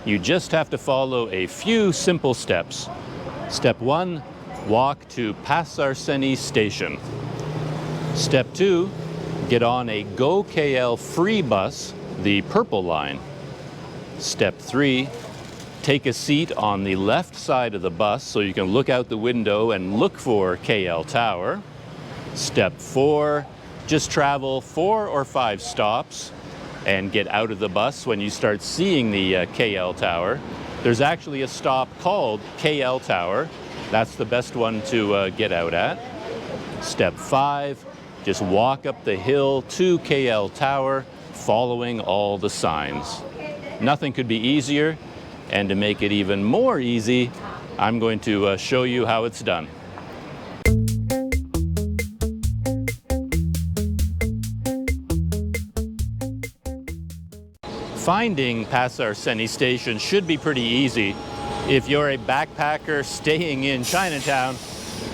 You just have to follow a few simple steps. Step 1, walk to Pasar Seni station. Step 2, get on a GoKL free bus, the purple line. Step 3, take a seat on the left side of the bus so you can look out the window and look for KL Tower. Step 4, just travel 4 or 5 stops and get out of the bus when you start seeing the KL Tower. There's actually a stop called KL Tower. That's the best one to get out at. Step 5, just walk up the hill to KL Tower, following all the signs. Nothing could be easier, and to make it even more easy, I'm going to show you how it's done. Finding Pasar Seni station should be pretty easy. If you're a backpacker staying in Chinatown,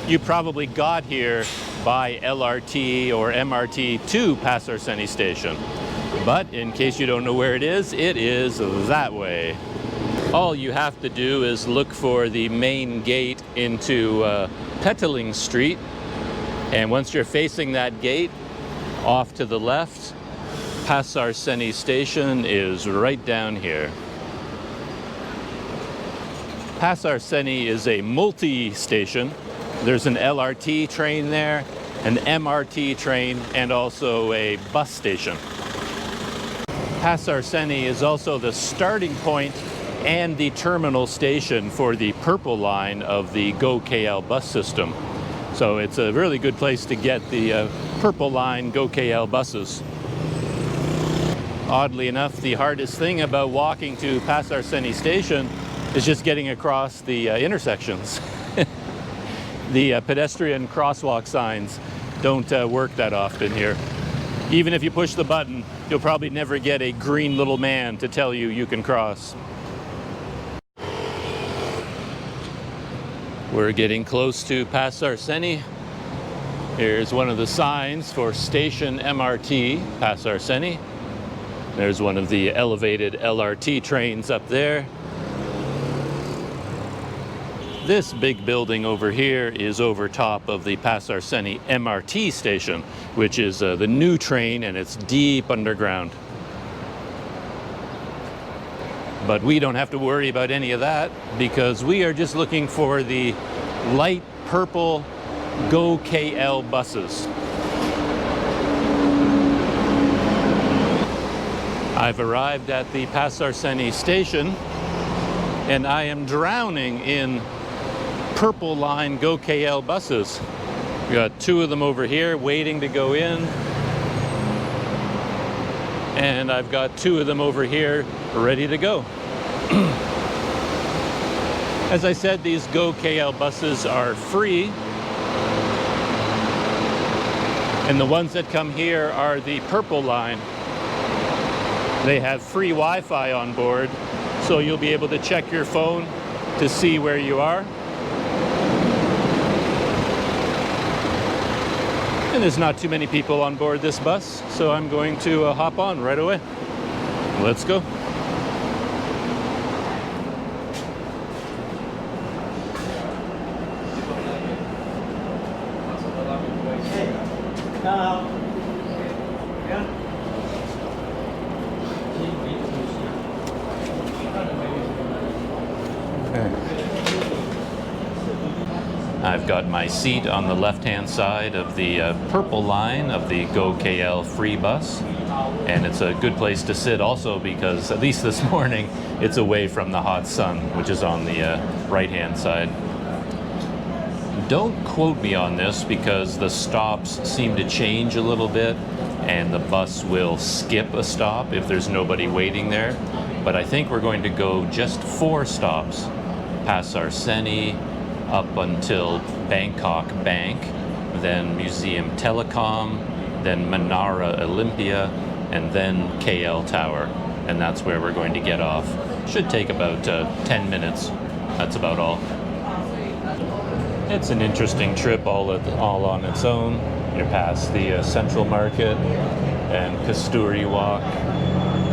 you probably got here by LRT or MRT to Pasar Seni station. But in case you don't know where it is that way. All you have to do is look for the main gate into Petaling Street. And once you're facing that gate, off to the left, Pasar Seni station is right down here. Pasar Seni is a multi-station. There's an LRT train there, an MRT train, and also a bus station. Pasar Seni is also the starting point and the terminal station for the purple line of the GoKL bus system. So it's a really good place to get the purple line GoKL buses. Oddly enough, the hardest thing about walking to Pasar Seni station is just getting across the intersections. The pedestrian crosswalk signs don't work that often here. Even if you push the button, you'll probably never get a green little man to tell you you can cross. We're getting close to Pasar Seni. Here's one of the signs for Station MRT, Pasar Seni. There's one of the elevated LRT trains up there. This big building over here is over top of the Pasar Seni MRT station, which is the new train, and it's deep underground. But we don't have to worry about any of that because we are just looking for the light purple GoKL buses. I've arrived at the Pasar Seni station and I am drowning in purple line GoKL buses. We got 2 of them over here waiting to go in, and I've got 2 of them over here ready to go. As I said, these GoKL buses are free, and the ones that come here are the purple line. They have free Wi-Fi on board, so you'll be able to check your phone to see where you are. And there's not too many people on board this bus, so I'm going to hop on right away. Let's go. I've got my seat on the left-hand side of the purple line of the GoKL free bus, and it's a good place to sit also because, at least this morning, it's away from the hot sun, which is on the right-hand side. Don't quote me on this because the stops seem to change a little bit, and the bus will skip a stop if there's nobody waiting there. But I think we're going to go just 4 stops. Pasar Seni, up until Bangkok Bank, then Museum Telecom, then Menara Olympia, and then KL Tower. And that's where we're going to get off. Should take about 10 minutes. That's about all. It's an interesting trip all on its own. You're past the Central Market and Kasturi Walk,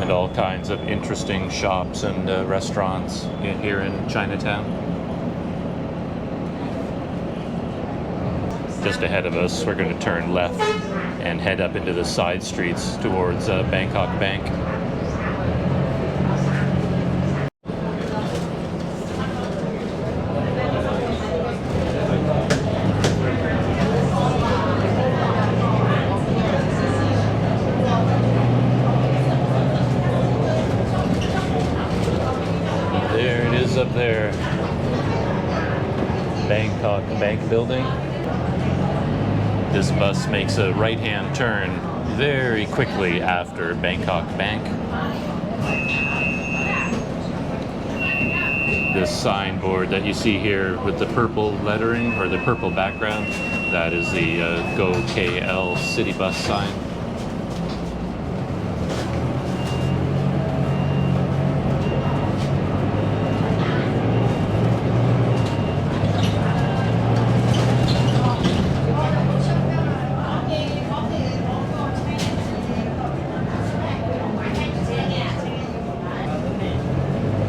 and and all kinds of interesting shops and restaurants here in Chinatown. Just ahead of us, we're going to turn left and head up into the side streets towards Bangkok Bank. There it is up there, Bangkok Bank building. This bus makes a right-hand turn very quickly after Bangkok Bank. This signboard that you see here with the purple lettering or the purple background, that is the GoKL city bus sign.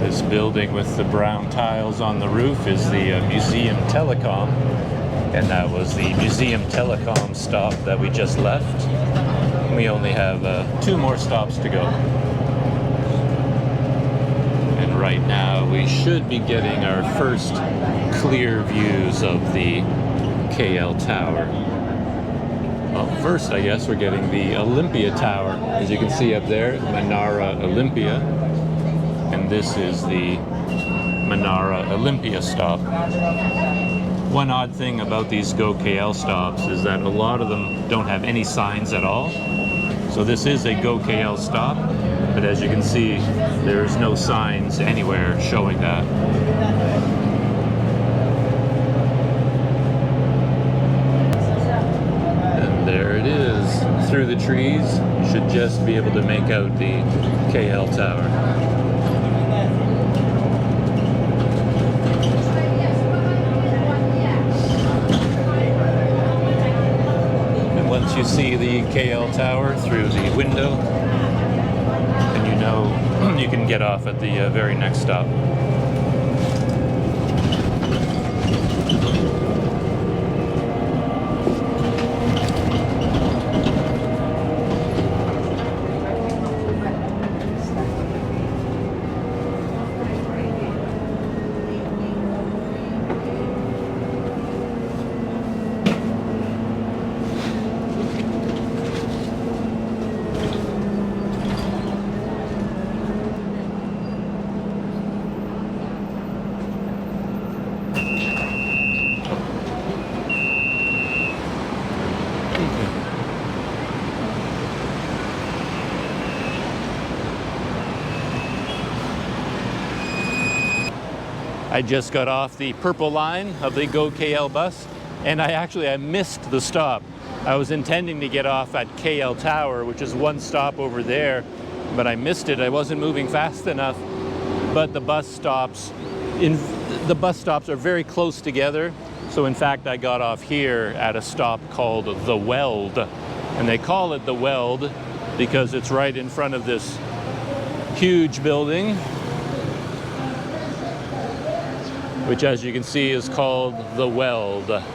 This building with the brown tiles on the roof is the Museum Telecom, and that was the Museum Telecom stop that we just left. We only have 2 more stops to go. And right now we should be getting our first clear views of the KL Tower. Well, first I guess we're getting the Olympia Tower. As you can see up there, Menara Olympia. And this is the Menara Olympia stop. One odd thing about these GoKL stops is that a lot of them don't have any signs at all. So this is a GoKL stop, but as you can see, there's no signs anywhere showing that. And there it is. Through the trees, you should just be able to make out the KL Tower. Once you see the KL Tower through the window, and you know you can get off at the very next stop. I just got off the purple line of the GoKL bus, and I missed the stop. I was intending to get off at KL Tower, which is one stop over there, but I missed it. I wasn't moving fast enough. But the bus stops are very close together. So in fact, I got off here at a stop called The Weld. And they call it The Weld because it's right in front of this huge building, which as you can see is called The Weld. And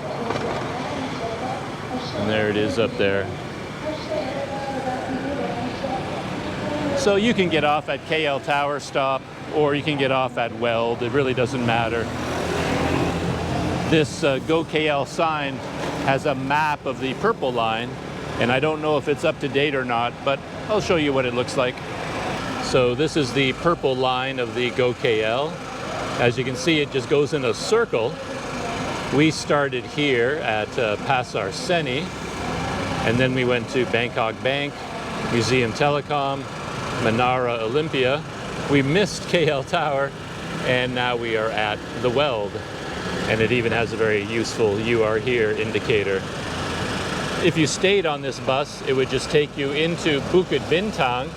there it is up there. So you can get off at KL Tower stop, or you can get off at Weld. It really doesn't matter. This GoKL sign has a map of the purple line, and I don't know if it's up to date or not, but I'll show you what it looks like. So this is the purple line of the GoKL. As you can see, it just goes in a circle. We started here at Pasar Seni, and then we went to Bangkok Bank, Museum Telecom, Menara Olympia. We missed KL Tower, and now we are at The Weld. And it even has a very useful "You Are Here" indicator. If you stayed on this bus, it would just take you into Bukit Bintang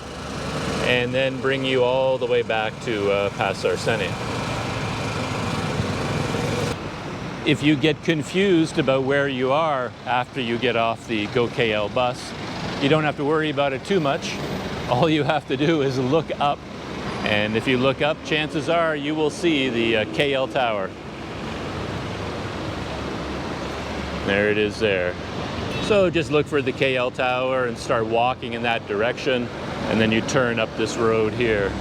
and then bring you all the way back to Pasar Seni. If you get confused about where you are after you get off the GoKL bus, you don't have to worry about it too much. all you have to do is look up. And if you look up, chances are you will see the KL Tower. There it is there. So just look for the KL Tower and start walking in that direction, and then you turn up this road here.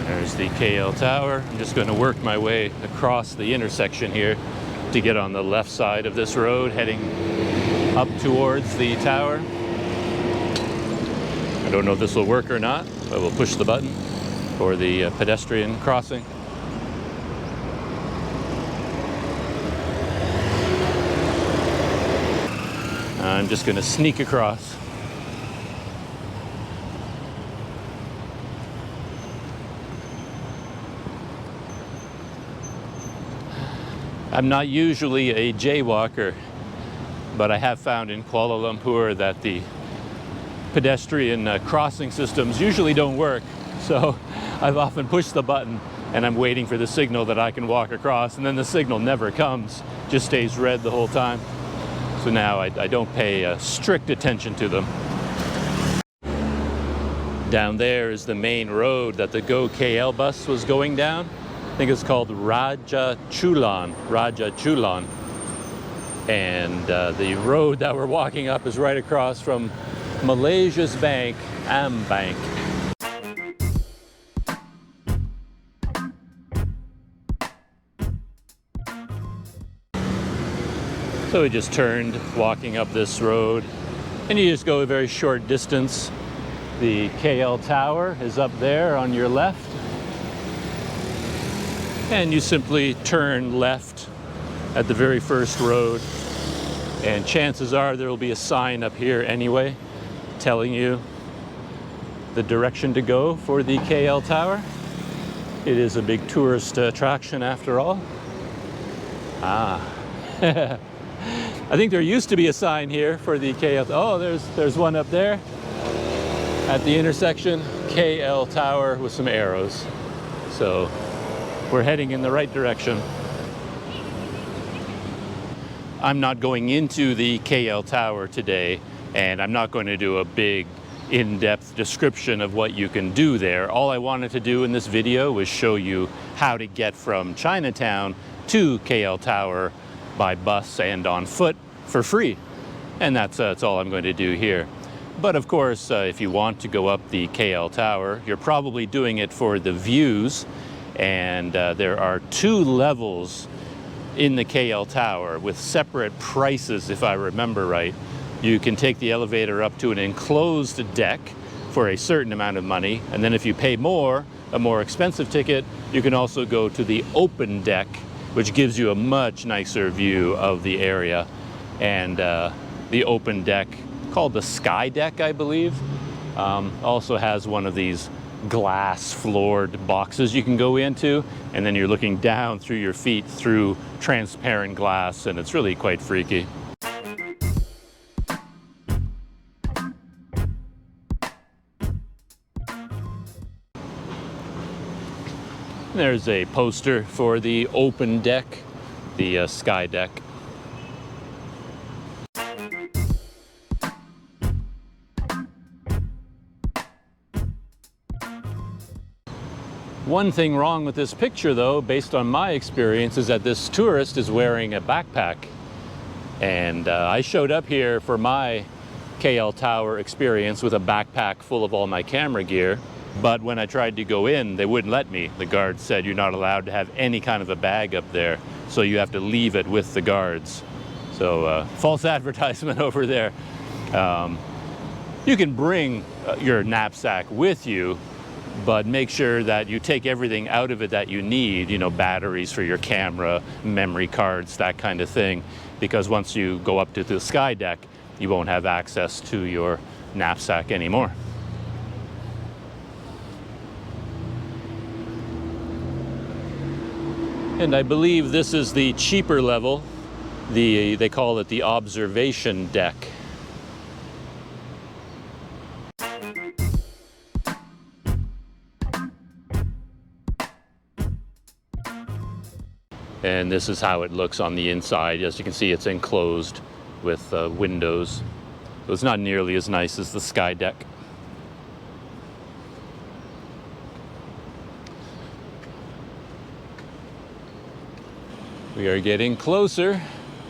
There's the KL Tower. I'm just going to work my way across the intersection here to get on the left side of this road, heading up towards the tower. I don't know if this will work or not, but we'll push the button for the pedestrian crossing. I'm just going to sneak across. I'm not usually a jaywalker, but I have found in Kuala Lumpur that the pedestrian crossing systems usually don't work. So I've often pushed the button and I'm waiting for the signal that I can walk across, and then the signal never comes, just stays red the whole time. So now I don't pay strict attention to them. Down there is the main road that the GoKL bus was going down. I think it's called Raja Chulan. And the road that we're walking up is right across from Malaysia's bank, AmBank. So we just turned walking up this road, and you just go a very short distance. The KL Tower is up there on your left. And you simply turn left at the very first road, and chances are there will be a sign up here anyway telling you the direction to go for the KL Tower. It is a big tourist attraction after all. I think there used to be a sign here for the KL. Oh, there's one up there at the intersection, KL Tower, with some arrows. So we're heading in the right direction. I'm not going into the KL Tower today, and I'm not going to do a big in-depth description of what you can do there. All I wanted to do in this video was show you how to get from Chinatown to KL Tower by bus and on foot for free. And that's all I'm going to do here. But of course, if you want to go up the KL Tower, you're probably doing it for the views. And there are 2 levels in the KL Tower with separate prices, if I remember right. You can take the elevator up to an enclosed deck for a certain amount of money, and then if you pay more, a more expensive ticket, you can also go to the open deck, which gives you a much nicer view of the area. And the open deck, called the Sky Deck, I believe, also has one of these glass floored boxes you can go into, and then you're looking down through your feet through transparent glass, and it's really quite freaky. There's a poster for the open deck, the Sky Deck. One thing wrong with this picture, though, based on my experience, is that this tourist is wearing a backpack. And I showed up here for my KL Tower experience with a backpack full of all my camera gear. But when I tried to go in, they wouldn't let me. The guards said you're not allowed to have any kind of a bag up there, so you have to leave it with the guards. So false advertisement over there. You can bring your knapsack with you, but make sure that you take everything out of it that you need, you know, batteries for your camera, memory cards, that kind of thing, because once you go up to the Sky Deck, you won't have access to your knapsack anymore. And I believe this is the cheaper level They call it the observation deck. And this is how it looks on the inside. As you can see, it's enclosed with windows. So it's not nearly as nice as the sky deck. We are getting closer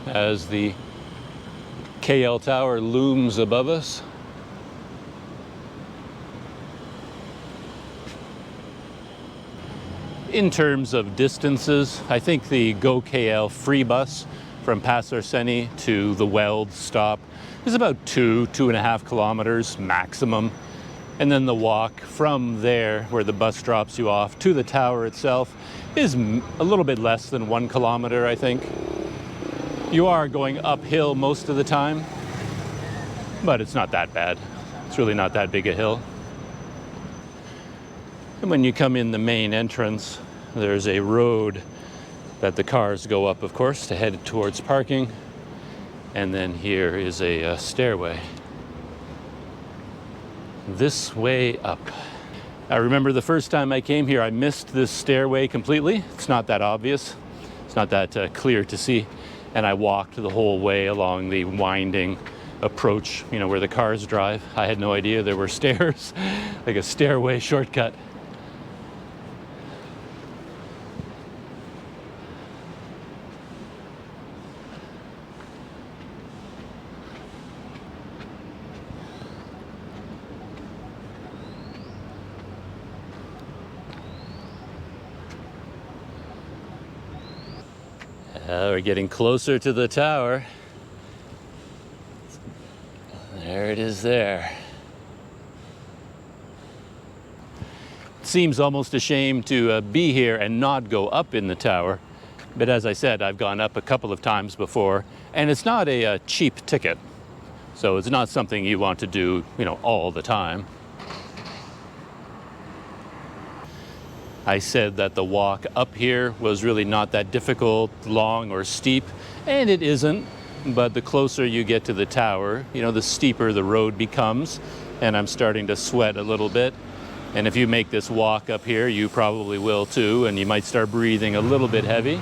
as the KL Tower looms above us. In terms of distances, I think the GoKL free bus from Pasar Seni to the Weld stop is about 2.5 kilometers maximum. And then the walk from there, where the bus drops you off, to the tower itself is a little bit less than 1 kilometer, I think. You are going uphill most of the time, but it's not that bad. It's really not that big a hill. And when you come in the main entrance, there's a road that the cars go up, of course, to head towards parking. And then here is a stairway. This way up. I remember the first time I came here, I missed this stairway completely. It's not that obvious. It's not that clear to see. And I walked the whole way along the winding approach, you know, where the cars drive. I had no idea there were stairs, like a stairway shortcut. We're getting closer to the tower. There it is there. It seems almost a shame to be here and not go up in the tower. But as I said, I've gone up a couple of times before, and it's not a cheap ticket. So it's not something you want to do, you know, all the time. I said that the walk up here was really not that difficult, long, or steep, and it isn't. But the closer you get to the tower, you know, the steeper the road becomes, and I'm starting to sweat a little bit. And if you make this walk up here, you probably will too, and you might start breathing a little bit heavy.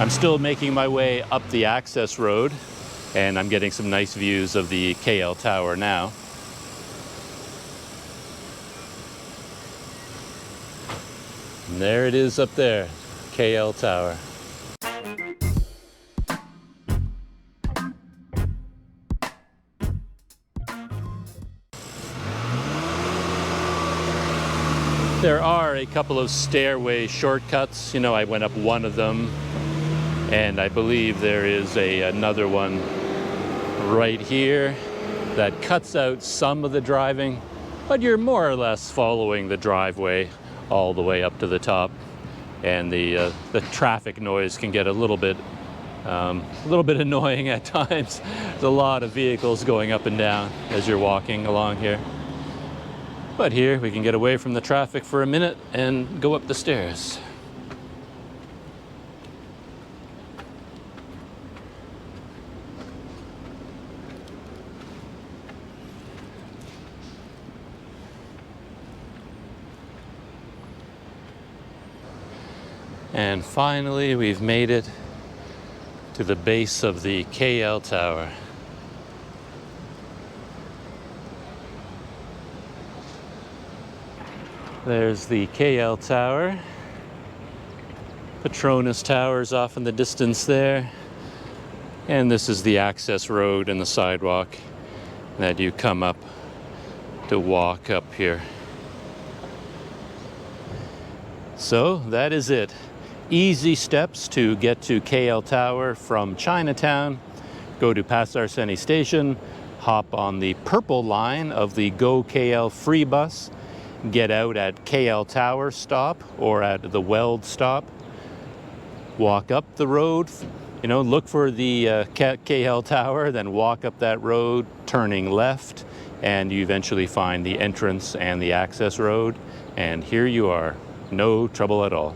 I'm still making my way up the access road, and I'm getting some nice views of the KL Tower now. And there it is up there, KL Tower. There are a couple of stairway shortcuts. You know, I went up one of them, and I believe there is another one right here that cuts out some of the driving, but you're more or less following the driveway all the way up to the top, and the traffic noise can get a little bit annoying at times. There's a lot of vehicles going up and down as you're walking along here. But here we can get away from the traffic for a minute and go up the stairs. And finally, we've made it to the base of the KL Tower. There's the KL Tower. Petronas Tower's off in the distance there. And this is the access road and the sidewalk that you come up to walk up here. So that is it. Easy steps to get to KL Tower from Chinatown. Go to Pasar Seni station, hop on the purple line of the GoKL free bus, get out at KL Tower stop or at the Weld stop, walk up the road, you know, look for the KL Tower, then walk up that road, turning left, and you eventually find the entrance and the access road, and here you are. No trouble at all.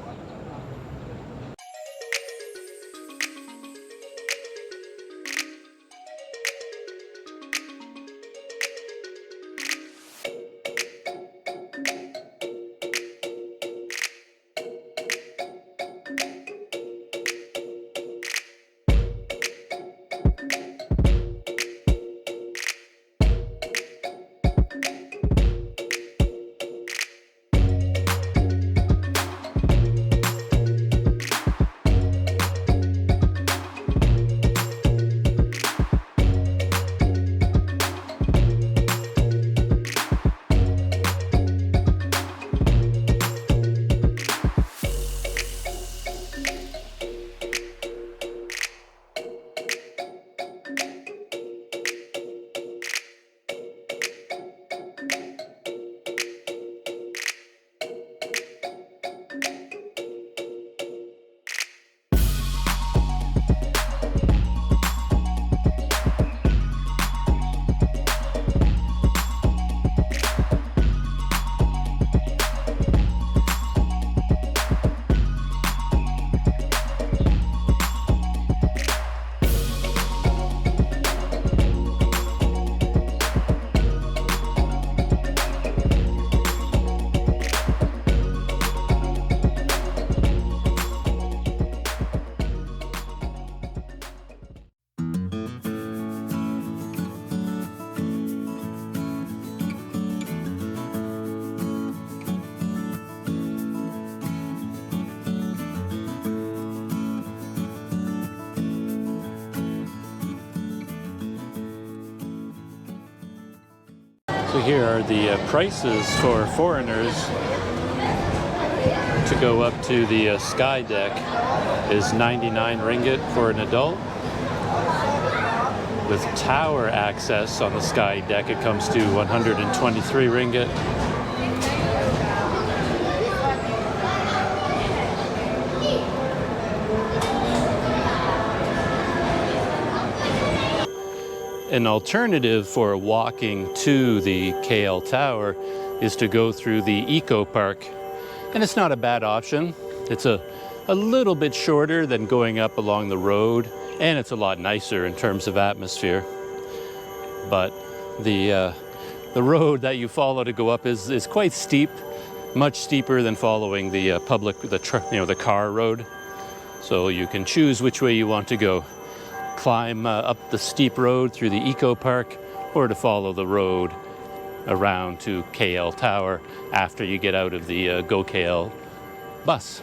So here are the prices for foreigners to go up to the sky deck is 99 ringgit for an adult. With tower access on the sky deck, it comes to 123 ringgit. An alternative for walking to the KL Tower is to go through the Eco Park. And it's not a bad option. It's a little bit shorter than going up along the road, and it's a lot nicer in terms of atmosphere. But the road that you follow to go up is quite steep, much steeper than following the the car road. So you can choose which way you want to go. Climb up the steep road through the Eco Park, or to follow the road around to KL Tower after you get out of the GoKL bus.